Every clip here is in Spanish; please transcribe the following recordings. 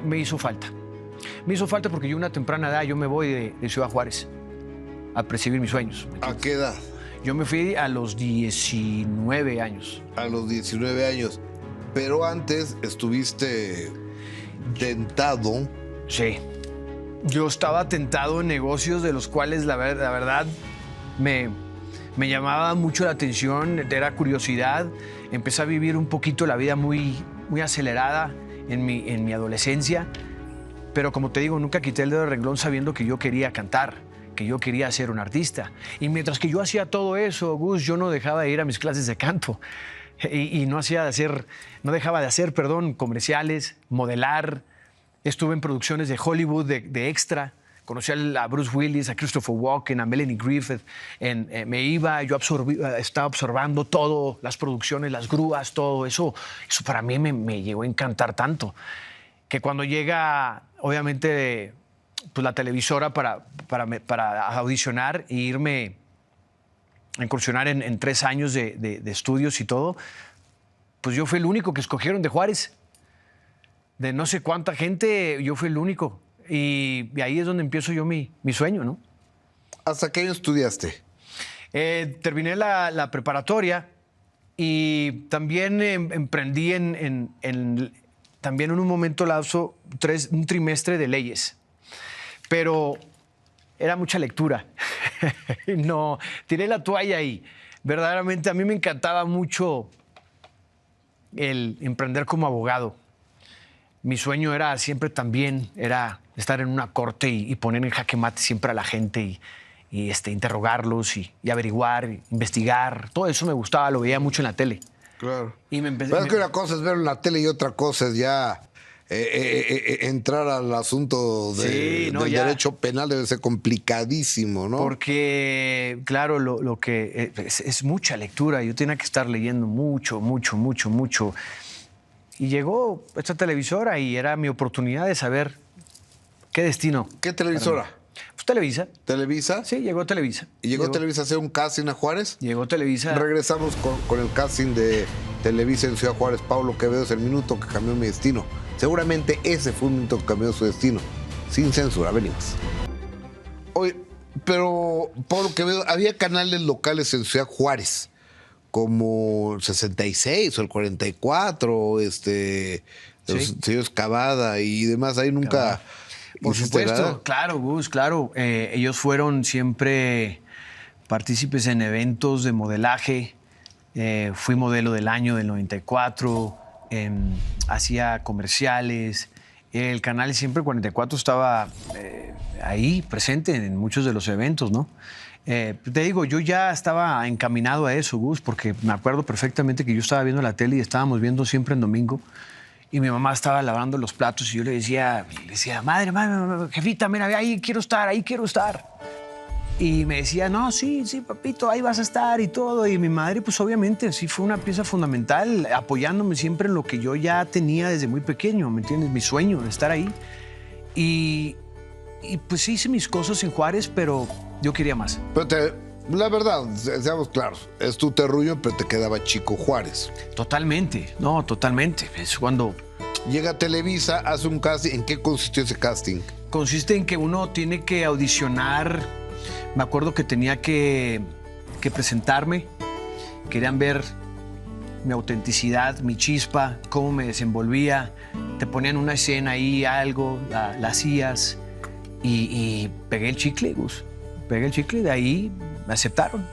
me hizo falta. Me hizo falta porque yo a una temprana edad, yo me voy de Ciudad Juárez a perseguir mis sueños. ¿A qué edad? Yo me fui a los 19 años. A los 19 años. Pero antes estuviste tentado. Sí. Yo estaba tentado en negocios de los cuales la verdad me llamaba mucho la atención, era curiosidad. Empecé a vivir un poquito la vida muy acelerada en mi adolescencia. Pero como te digo, nunca quité el dedo del renglón sabiendo que yo quería cantar, que yo quería ser un artista. Y mientras que yo hacía todo eso, Gus, yo no dejaba de ir a mis clases de canto. Y no dejaba de hacer, comerciales, modelar. Estuve en producciones de Hollywood, de extra. Conocí a Bruce Willis, a Christopher Walken, a Melanie Griffith. Estaba absorbando todo, las producciones, las grúas, todo eso. Eso para mí me llegó a encantar tanto. Que cuando llega, obviamente, pues, la televisora para audicionar e irme a incursionar en 3 años de estudios y todo, pues yo fui el único que escogieron de Juárez. De no sé cuánta gente, yo fui el único. Y ahí es donde empiezo yo mi sueño, ¿no? ¿Hasta qué año estudiaste? Terminé la preparatoria y también emprendí también en un momento lapso un trimestre de leyes. Pero era mucha lectura. No, tiré la toalla y verdaderamente a mí me encantaba mucho el emprender como abogado. Mi sueño era siempre también estar en una corte y poner en jaque mate siempre a la gente y interrogarlos y averiguar, investigar. Todo eso me gustaba, lo veía mucho en la tele. Claro. Y me empecé. Pero es que una cosa es verlo en la tele y otra cosa es ya entrar al asunto del derecho penal. Debe ser complicadísimo, ¿no? Porque, claro, lo que es mucha lectura. Yo tenía que estar leyendo mucho. Y llegó esta televisora y era mi oportunidad de saber qué destino. ¿Qué televisora? Pues Televisa. ¿Televisa? Sí, llegó Televisa. ¿Y llegó Televisa a hacer un casting a Juárez? Llegó Televisa. Regresamos con el casting de Televisa en Ciudad Juárez. Paulo Quevedo es el minuto que cambió mi destino. Seguramente ese fue un minuto que cambió su destino. Sin censura, venimos. Oye, pero Paulo Quevedo, había canales locales en Ciudad Juárez, como el 66 o el 44, los señores Cavada y demás. Ahí nunca... Cavada. Por supuesto, claro, Gus, claro. Ellos fueron siempre partícipes en eventos de modelaje. Fui modelo del año del 94, hacía comerciales. El canal siempre 44 estaba ahí presente en muchos de los eventos, ¿no? Te digo, yo ya estaba encaminado a eso, Gus, porque me acuerdo perfectamente que yo estaba viendo la tele y estábamos viendo siempre en domingo. Y mi mamá estaba lavando los platos y yo le decía, madre, jefita, mira, ahí quiero estar. Y me decía, no, sí, papito, ahí vas a estar y todo. Y mi madre, pues obviamente, sí fue una pieza fundamental, apoyándome siempre en lo que yo ya tenía desde muy pequeño, ¿me entiendes? Mi sueño de estar ahí. Y pues hice mis cosas en Juárez, pero yo quería más. Pero la verdad, seamos claros, es tu terruño, pero te quedaba chico Juárez. Totalmente, es cuando... Llega a Televisa, hace un casting. ¿En qué consistió ese casting? Consiste en que uno tiene que audicionar. Me acuerdo que tenía que presentarme. Querían ver mi autenticidad, mi chispa, cómo me desenvolvía. Te ponían una escena ahí, algo, la hacías. Y pegué el chicle, Gus. Pegué el chicle y de ahí me aceptaron.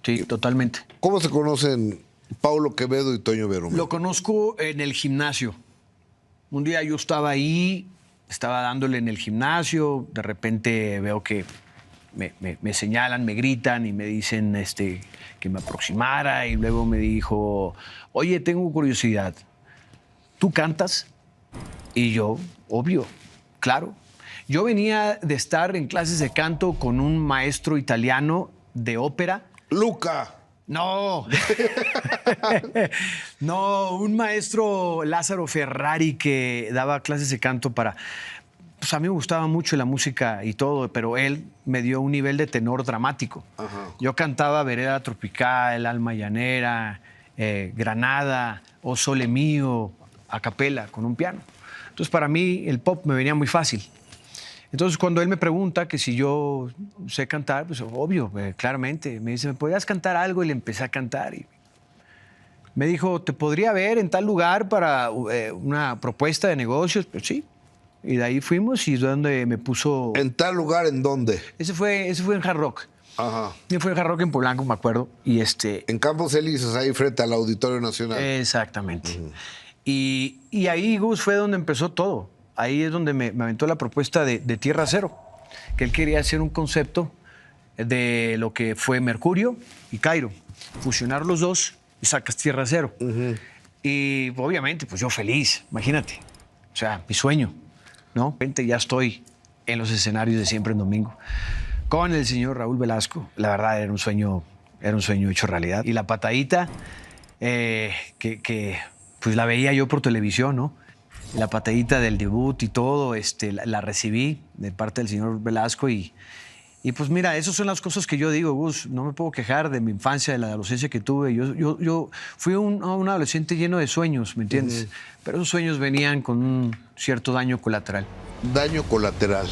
Sí, totalmente. ¿Cómo se conocen Paulo Quevedo y Toño Berumen? Lo conozco en el gimnasio. Un día yo estaba ahí, estaba dándole en el gimnasio, de repente veo que me señalan, me gritan y me dicen que me aproximara, y luego me dijo, oye, tengo curiosidad, ¿tú cantas? Y yo, obvio, claro. Yo venía de estar en clases de canto con un maestro italiano de ópera. ¡Luca! No. No, un maestro, Lázaro Ferrari, que daba clases de canto para... Pues a mí me gustaba mucho la música y todo, pero él me dio un nivel de tenor dramático. Ajá. Yo cantaba Vereda Tropical, Alma Llanera, Granada, O Sole Mío, a capela, con un piano. Entonces, para mí, el pop me venía muy fácil. Entonces, cuando él me pregunta que si yo sé cantar, pues obvio, claramente. Me dice, ¿me podrías cantar algo? Y le empecé a cantar. Y me dijo, ¿te podría ver en tal lugar para una propuesta de negocios? Pues sí. Y de ahí fuimos y es donde me puso... ¿En tal lugar en dónde? Ese fue en Hard Rock. Ajá. Fue en Hard Rock en Polanco, me acuerdo. Y En Campos Elíseos, ahí frente al Auditorio Nacional. Exactamente. Y ahí, Gus, fue donde empezó todo. Ahí es donde me aventó la propuesta de Tierra Cero, que él quería hacer un concepto de lo que fue Mercurio y Cairo. Fusionar los dos y sacas Tierra Cero. Y obviamente, pues yo feliz, imagínate. O sea, mi sueño, ¿no? Ya estoy en los escenarios de Siempre en Domingo con el señor Raúl Velasco. La verdad, era un sueño hecho realidad. Y la patadita, que pues la veía yo por televisión, ¿no? La patadita del debut y todo, la recibí de parte del señor Velasco y pues mira, esas son las cosas que yo digo, Gus, no me puedo quejar de mi infancia, de la adolescencia que tuve. Yo fui un adolescente lleno de sueños, ¿me entiendes? Pero esos sueños venían con un cierto daño colateral. Daño colateral.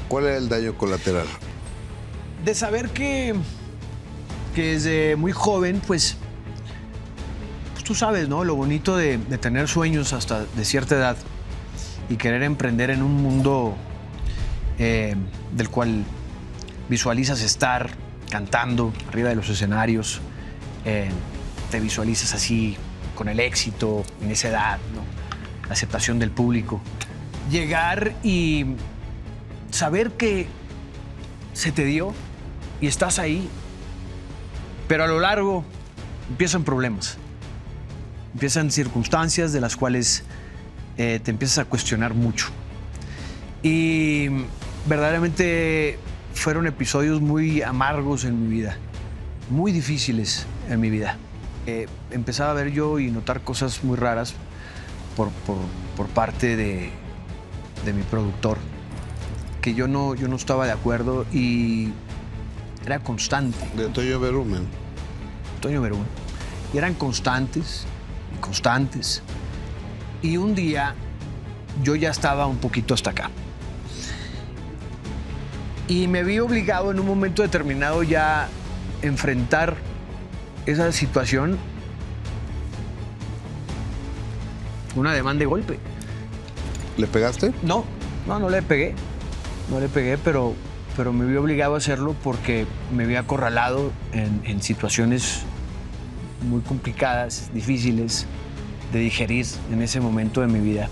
¿Cuál era el daño colateral? De saber que desde muy joven, pues tú sabes, ¿no? Lo bonito de tener sueños hasta de cierta edad y querer emprender en un mundo del cual visualizas estar cantando arriba de los escenarios, te visualizas así con el éxito en esa edad, ¿no? La aceptación del público. Llegar y saber que se te dio y estás ahí, pero a lo largo empiezan problemas. Empiezan circunstancias de las cuales te empiezas a cuestionar mucho. Y verdaderamente fueron episodios muy amargos en mi vida, muy difíciles en mi vida. Empezaba a ver yo y notar cosas muy raras por parte de mi productor, que yo no estaba de acuerdo y era constante. De Toño Berumen. Toño Berumen. Y eran constantes. Y un día yo ya estaba un poquito hasta acá. Y me vi obligado en un momento determinado ya a enfrentar esa situación, una demanda de golpe. ¿Le pegaste? No le pegué. No le pegué, pero me vi obligado a hacerlo porque me vi acorralado en situaciones muy complicadas, difíciles de digerir en ese momento de mi vida.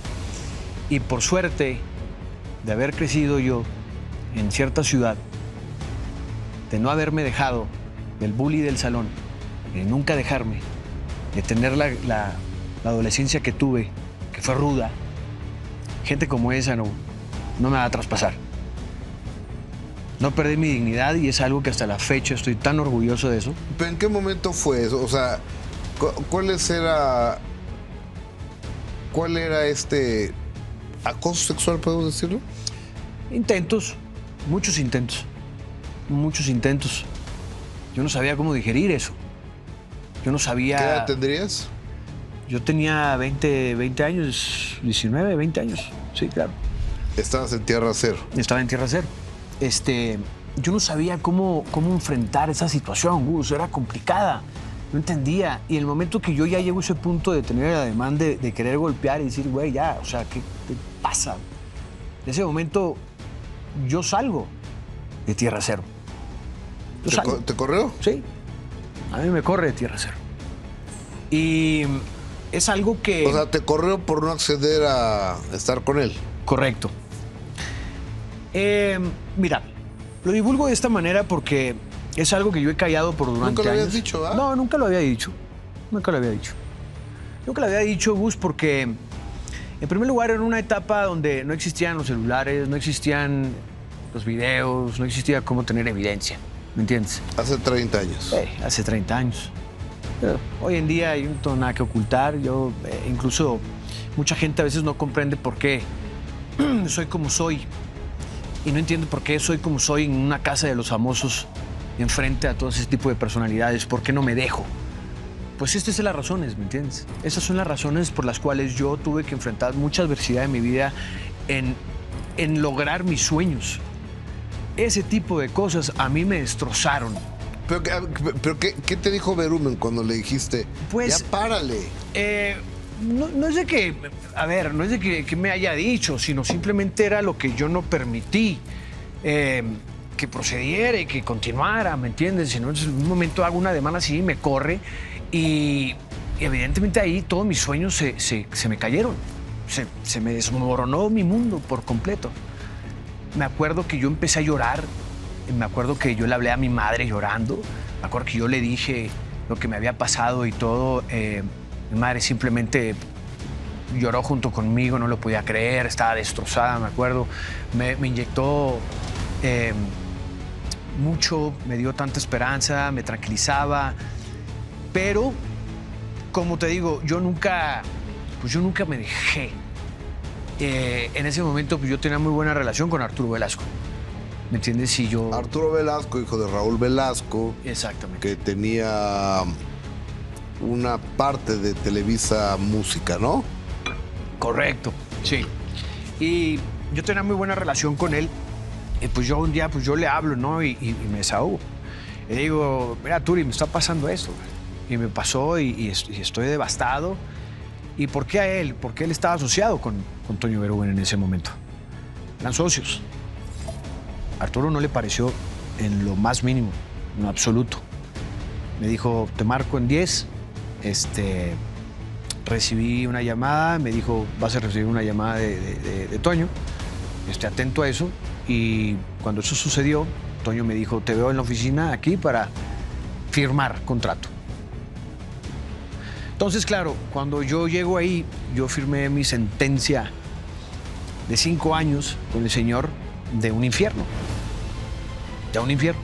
Y por suerte de haber crecido yo en cierta ciudad, de no haberme dejado del bully del salón, de nunca dejarme, de tener la adolescencia que tuve, que fue ruda, gente como esa no me va a traspasar. No perdí mi dignidad y es algo que hasta la fecha estoy tan orgulloso de eso. ¿Pero en qué momento fue eso? O sea, ¿cuál era este acoso sexual, podemos decirlo? Intentos, muchos intentos. Yo no sabía cómo digerir eso. Yo no sabía... ¿Qué edad tendrías? Yo tenía 20 años, 19, 20 años. Sí, claro. ¿Estabas en Tierra Cero? Estaba en Tierra Cero. Yo no sabía cómo enfrentar esa situación, Gus, era complicada, no entendía. Y el momento que yo ya llego a ese punto de tener el ademán de querer golpear y decir, güey, ya, o sea, ¿qué te pasa? En ese momento yo salgo de Tierra Cero. ¿Te corrió? Sí, a mí me corre de Tierra Cero. Y es algo que... O sea, te corrió por no acceder a estar con él. Correcto. Mira, lo divulgo de esta manera porque es algo que yo he callado por durante años. ¿Nunca lo habías dicho, ah? No, nunca lo había dicho. Nunca lo había dicho, Gus, porque en primer lugar era una etapa donde no existían los celulares, no existían los videos, no existía cómo tener evidencia, ¿me entiendes? Hace 30 años. Hace 30 años. Pero hoy en día yo no tengo nada que ocultar. Yo, incluso mucha gente a veces no comprende por qué soy como soy. Y no entiendo por qué soy como soy en una casa de los famosos, enfrente a todo ese tipo de personalidades. ¿Por qué no me dejo? pues estas son las razones, ¿me entiendes? Esas son las razones por las cuales yo tuve que enfrentar mucha adversidad en mi vida en lograr mis sueños. Ese tipo de cosas a mí me destrozaron. ¿Pero qué te dijo Verumen cuando le dijiste, pues, ya párale? No es de que, a ver, no es de que me haya dicho, sino simplemente era lo que yo no permití que procediera y que continuara, ¿me entiendes? Si no, en un momento hago una demanda así, me corre y evidentemente ahí todos mis sueños se me cayeron. Se me desmoronó mi mundo por completo. Me acuerdo que yo empecé a llorar, me acuerdo que yo le hablé a mi madre llorando, me acuerdo que yo le dije lo que me había pasado y todo. Mi madre simplemente lloró junto conmigo, no lo podía creer, estaba destrozada, me acuerdo. Me inyectó mucho, me dio tanta esperanza, me tranquilizaba. Pero, como te digo, yo nunca me dejé. En ese momento pues, yo tenía muy buena relación con Arturo Velasco. ¿Me entiendes? Y yo... Arturo Velasco, hijo de Raúl Velasco. Exactamente. Que tenía una parte de Televisa Música, ¿no? Correcto, sí. Y yo tenía muy buena relación con él. Y pues yo un día pues yo le hablo, ¿no? Y me desahogo. Y digo, mira, Turi, me está pasando esto. Y me pasó y estoy devastado. ¿Y por qué a él? Porque él estaba asociado con Toño Verumen en ese momento. Eran socios. A Arturo no le pareció en lo más mínimo, en lo absoluto. Me dijo, te marco en 10. Recibí una llamada, me dijo, vas a recibir una llamada de Toño. Atento a eso. Y cuando eso sucedió, Toño me dijo, te veo en la oficina aquí para firmar contrato. Entonces, claro, cuando yo llego ahí, yo firmé mi sentencia de 5 años con el señor de un infierno. De un infierno.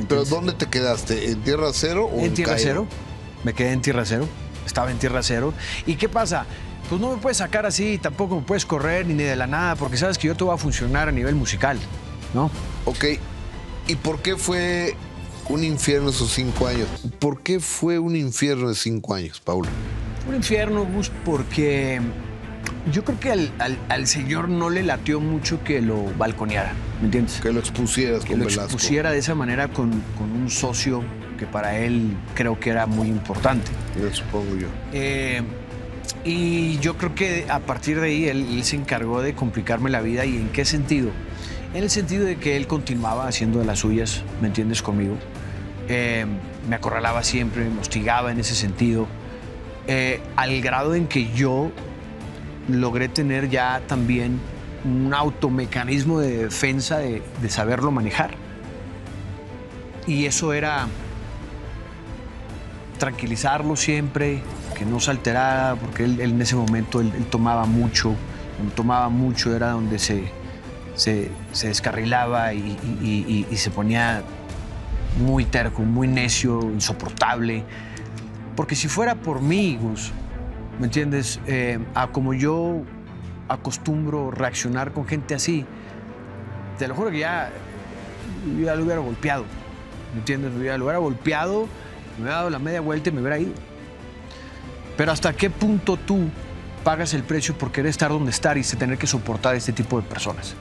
¿Pero dónde te quedaste? ¿En Tierra Cero o en Tierra Cairo? Cero. Me quedé en Tierra Cero. Estaba en Tierra Cero. ¿Y qué pasa? Pues no me puedes sacar así, tampoco me puedes correr ni de la nada, porque sabes que yo te voy a funcionar a nivel musical, ¿no? Ok. ¿Y por qué fue un infierno esos 5 años? ¿Por qué fue un infierno de 5 años, Paulo? Un infierno, Gus, porque yo creo que al señor no le latió mucho que lo balconeara, ¿me entiendes? Que lo expusieras con Velasco. Que lo expusiera de esa manera con un socio que para él creo que era muy importante. Lo supongo yo. Y yo creo que a partir de ahí él se encargó de complicarme la vida. ¿Y en qué sentido? En el sentido de que él continuaba haciendo de las suyas, ¿me entiendes? Conmigo. Me acorralaba siempre, me hostigaba en ese sentido. Al grado en que yo logré tener ya también un automecanismo de defensa de saberlo manejar. Y eso era tranquilizarlo siempre, que no se alterara, porque él en ese momento él tomaba mucho. Cuando tomaba mucho era donde se descarrilaba y se ponía muy terco, muy necio, insoportable. Porque si fuera por mí, Gus, ¿me entiendes? A como yo acostumbro reaccionar con gente así, te lo juro que ya lo hubiera golpeado, ¿me entiendes? Lo hubiera golpeado, me hubiera dado la media vuelta y me hubiera ido. Pero ¿hasta qué punto tú pagas el precio por querer estar donde estar y tener que soportar a este tipo de personas?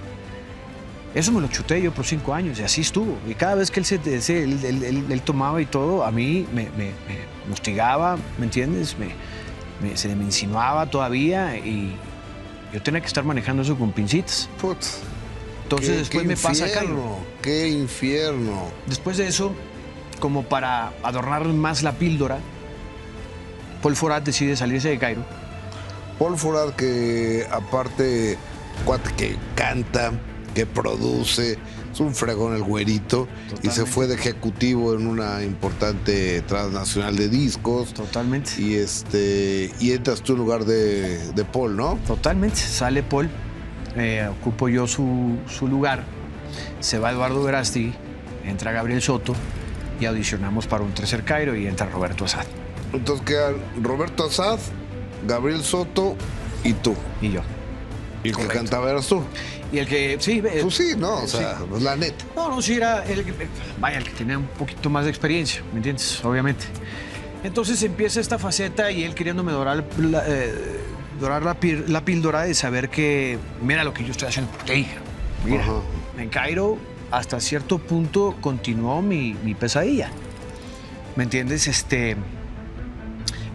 Eso me lo chuté yo por 5 años y así estuvo. Y cada vez que él tomaba y todo, a mí me hostigaba, ¿me entiendes? Se me insinuaba todavía y yo tenía que estar manejando eso con pincitas. Putz. Entonces después me pasa Cairo. ¡Qué infierno! Después de eso, como para adornar más la píldora, Paul Forat decide salirse de Cairo. Paul Forat, que aparte, cuate que canta, que produce, es un fregón el güerito. Totalmente. Y se fue de ejecutivo en una importante transnacional de discos. Totalmente. Y entras tú en lugar de Paul, ¿no? Totalmente. Sale Paul, ocupo yo su lugar, se va Eduardo Verástegui, entra Gabriel Soto y audicionamos para un tercer Cairo y entra Roberto Assad. Entonces quedan Roberto Assad, Gabriel Soto y tú. Y yo. Y el que cantaba eras tú. Y el que, sí. Tú sí, ¿no? O sea, sí. Pues la neta. No, sí, era el que tenía un poquito más de experiencia, ¿me entiendes? Obviamente. Entonces empieza esta faceta y él queriéndome dorar la píldora de saber que, mira lo que yo estoy haciendo por ti. Mira, en Cairo hasta cierto punto continuó mi pesadilla. ¿Me entiendes?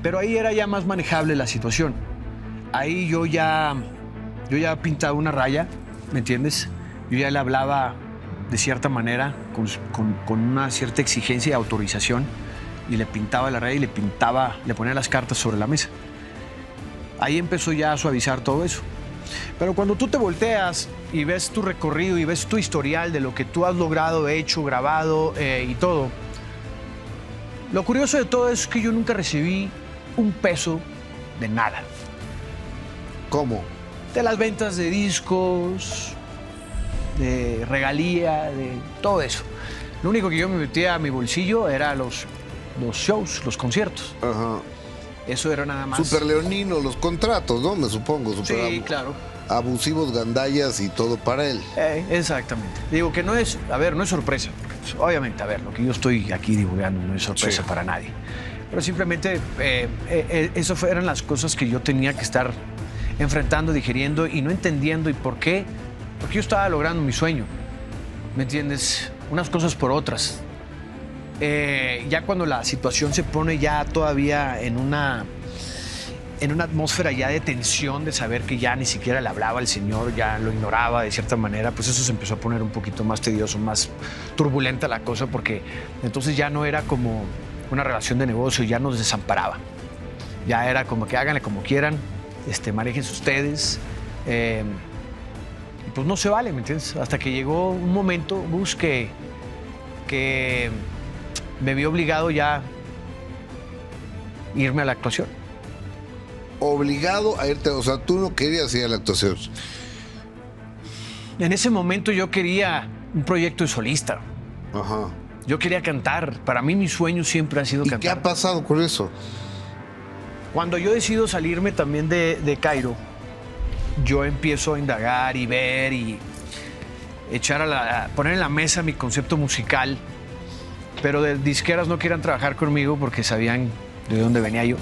Pero ahí era ya más manejable la situación. Ahí yo ya pintaba una raya, ¿me entiendes? Yo ya le hablaba de cierta manera, con una cierta exigencia y autorización, y le pintaba la raya y le ponía las cartas sobre la mesa. Ahí empezó ya a suavizar todo eso. Pero cuando tú te volteas y ves tu recorrido y ves tu historial de lo que tú has logrado, hecho, grabado y todo, lo curioso de todo es que yo nunca recibí un peso de nada. ¿Cómo? De las ventas de discos, de regalía, de todo eso. Lo único que yo me metía a mi bolsillo era los shows, los conciertos. Ajá. Eso era nada más. Súper leonino, los contratos, ¿no? Me supongo. Sí, claro. Abusivos, gandallas y todo para él. Exactamente. Digo que no es sorpresa. Pues, obviamente, lo que yo estoy aquí divulgando no es sorpresa para nadie. Pero simplemente eso eran las cosas que yo tenía que estar enfrentando, digiriendo y no entendiendo. ¿Y por qué? Porque yo estaba logrando mi sueño. ¿Me entiendes? Unas cosas por otras. Ya cuando la situación se pone ya todavía en una atmósfera ya de tensión, de saber que ya ni siquiera le hablaba al Señor, ya lo ignoraba de cierta manera, pues eso se empezó a poner un poquito más tedioso, más turbulenta la cosa, porque entonces ya no era como una relación de negocio, ya nos desamparaba. Ya era como que háganle como quieran, manéjense ustedes. Y pues no se vale, ¿me entiendes? Hasta que llegó un momento, Gus, que me vi obligado ya a irme a la actuación. Obligado a irte, o sea, tú no querías ir a la actuación. En ese momento yo quería un proyecto de solista. Ajá. Yo quería cantar. Para mí mi sueño siempre ha sido cantar. ¿Y qué ha pasado con eso? Cuando yo decido salirme también de Cairo, yo empiezo a indagar y ver y poner en la mesa mi concepto musical. Pero de disqueras no quieran trabajar conmigo porque sabían de dónde venía yo.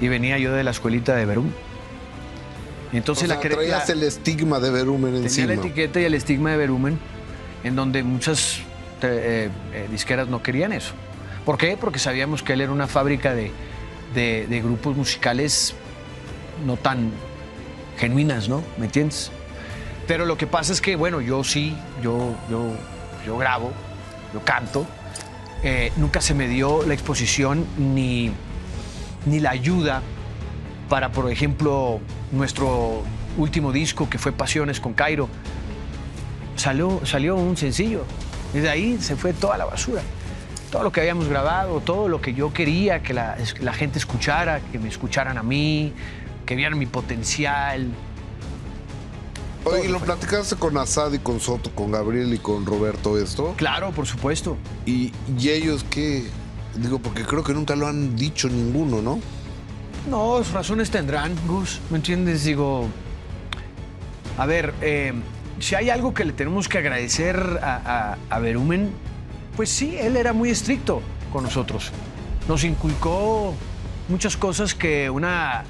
Y venía yo de la escuelita de Verum. Entonces traías el estigma de Verumen encima. Tenía la etiqueta y el estigma de Verumen, en donde muchas disqueras no querían eso. ¿Por qué? Porque sabíamos que él era una fábrica de grupos musicales no tan genuinas, ¿no? ¿Me entiendes? Pero lo que pasa es que, bueno, yo grabo, yo canto. Nunca se me dio la exposición ni la ayuda para, por ejemplo, nuestro último disco, que fue Pasiones con Cairo. Salió un sencillo. Desde ahí se fue toda la basura. Todo lo que habíamos grabado, todo lo que yo quería que la gente escuchara, que me escucharan a mí, que vieran mi potencial. Oye, ¿y lo platicaste con Asad y con Soto, con Gabriel y con Roberto esto? Claro, por supuesto. ¿Y ellos qué? Digo, porque creo que nunca lo han dicho ninguno, ¿no? No, razones tendrán, Gus, ¿me entiendes? Digo, a ver, si hay algo que le tenemos que agradecer a Verumen, pues sí, él era muy estricto con nosotros. Nos inculcó muchas cosas que una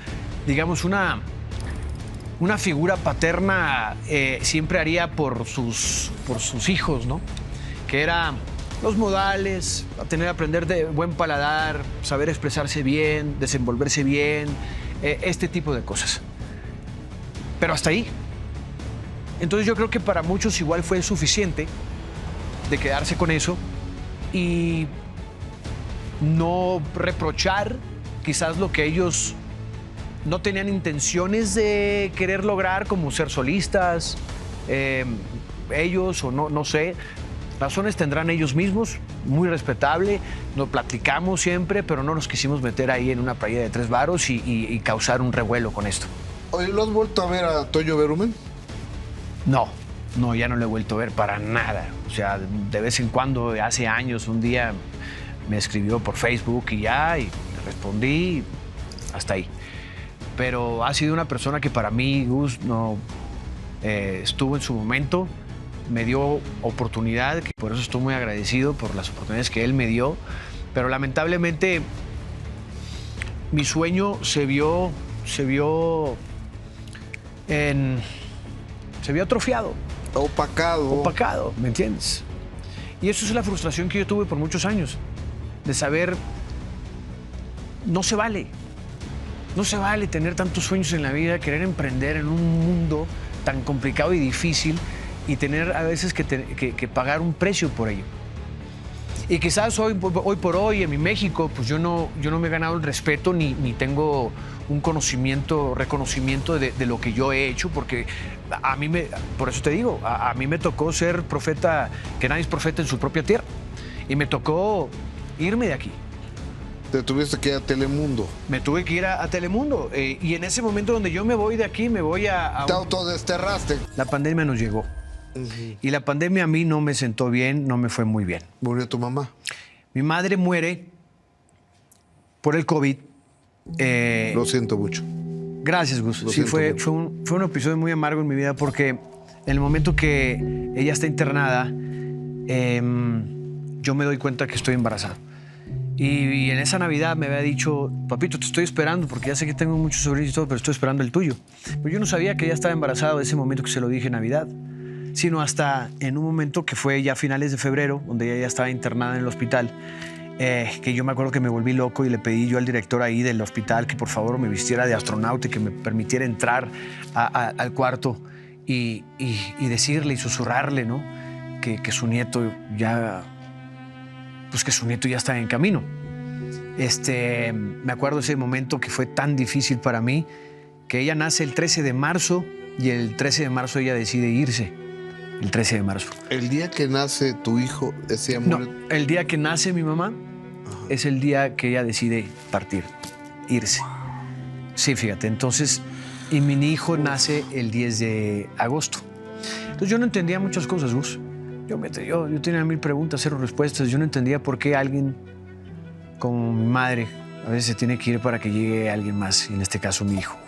figura paterna siempre haría por sus hijos, ¿no? Que era los modales, aprender de buen paladar, saber expresarse bien, desenvolverse bien, este tipo de cosas. Pero hasta ahí. Entonces yo creo que para muchos igual fue suficiente de quedarse con eso y no reprochar quizás lo que ellos no tenían intenciones de querer lograr, como ser solistas, ellos o no sé. Razones tendrán ellos mismos, muy respetable, nos platicamos siempre, pero no nos quisimos meter ahí en una playa de 3 varos y causar un revuelo con esto. Oye, ¿lo has vuelto a ver a Toño Verumen? No, ya no lo he vuelto a ver para nada. O sea, de vez en cuando, hace años, un día me escribió por Facebook y le respondí, hasta ahí. Pero ha sido una persona que para mí, Gus, estuvo en su momento, me dio oportunidad, que por eso estoy muy agradecido por las oportunidades que él me dio, pero lamentablemente mi sueño se vio atrofiado. Opacado, ¿me entiendes? Y eso es la frustración que yo tuve por muchos años, de saber, no se vale tener tantos sueños en la vida, querer emprender en un mundo tan complicado y difícil y tener a veces que pagar un precio por ello. Y quizás hoy por hoy en mi México, pues yo no me he ganado el respeto ni tengo un reconocimiento de lo que yo he hecho, porque por eso te digo, a mí me tocó ser profeta, que nadie es profeta en su propia tierra. Y me tocó irme de aquí. Te tuviste que ir a Telemundo. Me tuve que ir a Telemundo. Y en ese momento donde yo me voy de aquí, me voy a... Te autodesterraste. La pandemia nos llegó. Y la pandemia a mí no me sentó bien, no me fue muy bien. ¿Murió tu mamá? Mi madre muere por el COVID. Lo siento mucho. Gracias, Gus. Sí, fue un episodio muy amargo en mi vida porque en el momento que ella está internada, yo me doy cuenta que estoy embarazado. Y en esa Navidad me había dicho, papito, te estoy esperando porque ya sé que tengo muchos sobrinos y todo, pero estoy esperando el tuyo. Pero yo no sabía que ella estaba embarazada de ese momento que se lo dije en Navidad, sino hasta en un momento que fue ya a finales de febrero, donde ella ya estaba internada en el hospital, que yo me acuerdo que me volví loco y le pedí yo al director ahí del hospital que por favor me vistiera de astronauta y que me permitiera entrar al cuarto y decirle y susurrarle, ¿no? Que su nieto ya... pues que su nieto ya está en camino. Me acuerdo de ese momento que fue tan difícil para mí, que ella nace el 13 de marzo y el 13 de marzo ella decide irse. El 13 de marzo. ¿El día que nace tu hijo, ese amor? No, el día que nace mi mamá es el día que ella decide partir, irse. Sí, fíjate, entonces, y mi hijo nace el 10 de agosto. Entonces yo no entendía muchas cosas, Gus. Yo tenía 1000 preguntas, 0 respuestas. Yo no entendía por qué alguien como mi madre a veces se tiene que ir para que llegue alguien más, y en este caso mi hijo.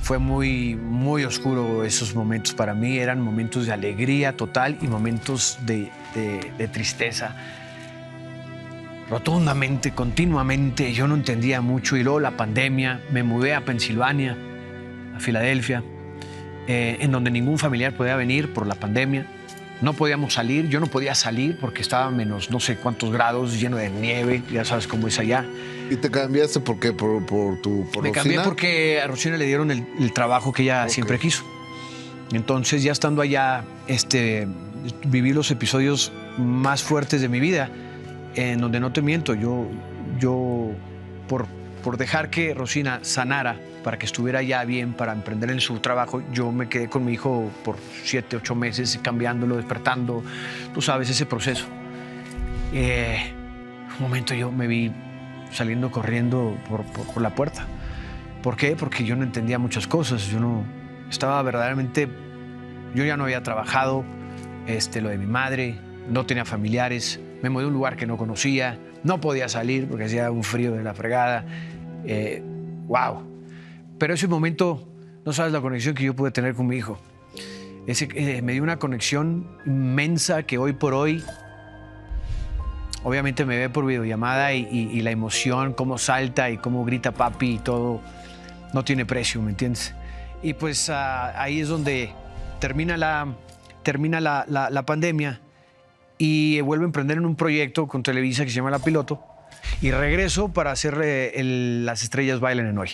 Fue muy, muy oscuro esos momentos para mí. Eran momentos de alegría total y momentos de tristeza. Rotundamente, continuamente. Yo no entendía mucho. Y luego la pandemia. Me mudé a Pensilvania, a Filadelfia, en donde ningún familiar podía venir por la pandemia. No podíamos salir, yo no podía salir porque estaba a menos no sé cuántos grados, lleno de nieve, ya sabes cómo es allá. ¿Y te cambiaste por qué? ¿Por Me cambié porque a Rosina le dieron el trabajo que ella siempre quiso. Entonces, ya estando allá, viví los episodios más fuertes de mi vida, en donde no te miento, yo por dejar que Rosina sanara, para que estuviera ya bien, para emprender en su trabajo, yo me quedé con mi hijo por 7, 8 meses, cambiándolo, despertando, tú sabes, ese proceso. Un momento yo me vi saliendo corriendo por la puerta. ¿Por qué? Porque yo no entendía muchas cosas, estaba verdaderamente, yo ya no había trabajado, lo de mi madre, no tenía familiares, me mudé a un lugar que no conocía, no podía salir porque hacía un frío de la fregada. ¡Wow! Pero ese momento, no sabes la conexión que yo pude tener con mi hijo. Me dio una conexión inmensa que hoy por hoy, obviamente me ve por videollamada y la emoción, cómo salta y cómo grita papi y todo, no tiene precio, ¿me entiendes? Y pues ahí es donde termina la pandemia y vuelvo a emprender en un proyecto con Televisa que se llama La Piloto. Y regreso para hacer Las Estrellas Bailan en Hoy.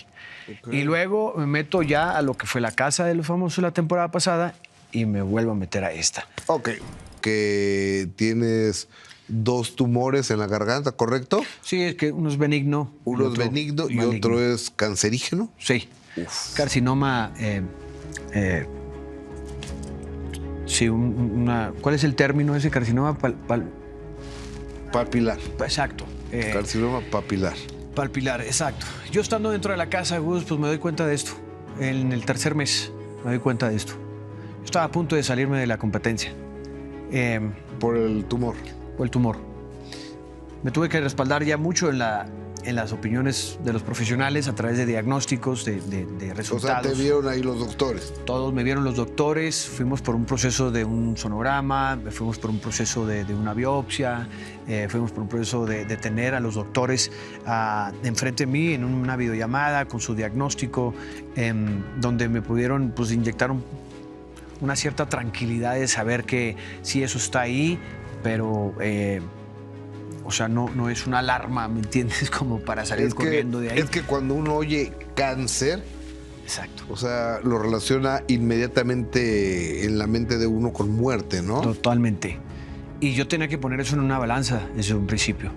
Okay. Y luego me meto ya a lo que fue La Casa de los Famosos la temporada pasada y me vuelvo a meter a esta. Ok. Que tienes 2 tumores en la garganta, ¿correcto? Sí, es que uno es benigno. Uno es benigno y otro es cancerígeno. Sí. Carcinoma. Sí, ¿cuál es el término ese? Carcinoma papilar. Exacto. Carcinoma papilar. Papilar, exacto. Yo estando dentro de la casa, Gus, pues me doy cuenta de esto. En el 3er mes me doy cuenta de esto. Yo estaba a punto de salirme de la competencia. ¿Por el tumor? Por el tumor. Me tuve que respaldar ya mucho en en las opiniones de los profesionales a través de diagnósticos, de resultados. O sea, te vieron ahí los doctores. Todos me vieron los doctores, fuimos por un proceso de un sonograma, fuimos por un proceso de una biopsia, fuimos por un proceso de tener a los doctores enfrente de mí en una videollamada con su diagnóstico, donde me pudieron pues, inyectar una cierta tranquilidad de saber que sí, eso está ahí, pero o sea, no es una alarma, ¿me entiendes? Como para salir corriendo de ahí. Es que cuando uno oye cáncer, exacto, o sea, lo relaciona inmediatamente en la mente de uno con muerte, ¿no? Totalmente. Y yo tenía que poner eso en una balanza desde un principio.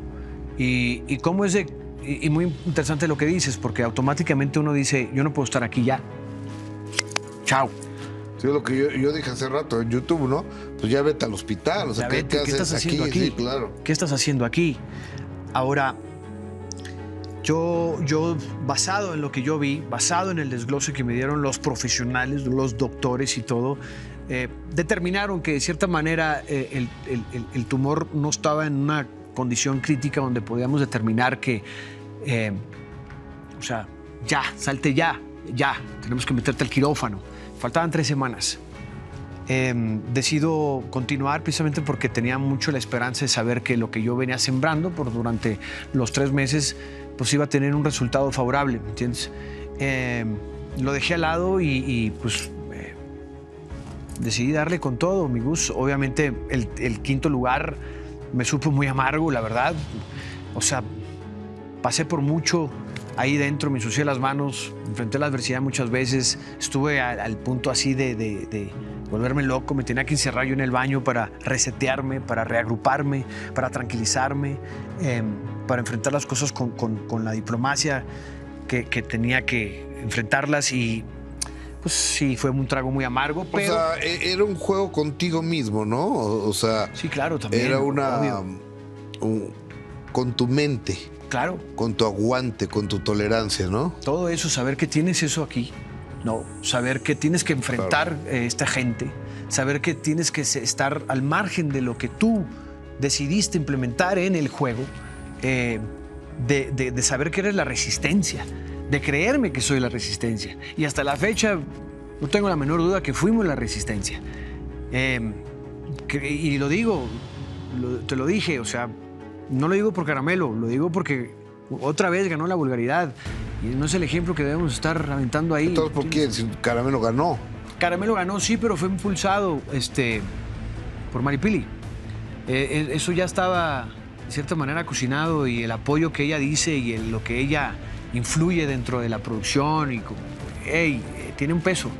Y cómo es y muy interesante lo que dices, porque automáticamente uno dice, yo no puedo estar aquí ya. Chao. Sí, es lo que yo dije hace rato en YouTube, ¿no? Pues ya vete al hospital, o sea, ¿qué estás haciendo aquí? Sí, claro. ¿Qué estás haciendo aquí? Ahora, yo basado en lo que yo vi, basado en el desglose que me dieron los profesionales, los doctores y todo, determinaron que de cierta manera el tumor no estaba en una condición crítica donde podíamos determinar que, o sea, ya, salte ya, tenemos que meterte al quirófano. Faltaban 3 semanas. Decido continuar precisamente porque tenía mucho la esperanza de saber que lo que yo venía sembrando durante los 3 meses pues iba a tener un resultado favorable, ¿me entiendes? Lo dejé al lado y pues decidí darle con todo, mi Gus. Obviamente el quinto lugar me supo muy amargo, la verdad. O sea, pasé por mucho ahí dentro, me ensucié las manos, enfrenté la adversidad muchas veces, estuve al punto así de volverme loco, me tenía que encerrar yo en el baño para resetearme, para reagruparme, para tranquilizarme, para enfrentar las cosas con la diplomacia que tenía que enfrentarlas y pues sí, fue un trago muy amargo, pero... O sea, era un juego contigo mismo, ¿no? O sea... Sí, claro, también. Era con tu mente. Claro. Con tu aguante, con tu tolerancia, ¿no? Todo eso, saber que tienes eso aquí, ¿no? Saber que tienes que enfrentar esta gente, saber que tienes que estar al margen de lo que tú decidiste implementar en el juego, de saber que eres la resistencia, de creerme que soy la resistencia. Y hasta la fecha no tengo la menor duda que fuimos la resistencia. Y lo digo, te lo dije, o sea, no lo digo por Caramelo, lo digo porque otra vez ganó la vulgaridad. Y no es el ejemplo que debemos estar aventando ahí. Entonces, ¿por qué? Si Caramelo ganó. Caramelo ganó, sí, pero fue impulsado por Maripili. Eso ya estaba, de cierta manera, cocinado, y el apoyo que ella dice y lo que ella influye dentro de la producción, y tiene un peso.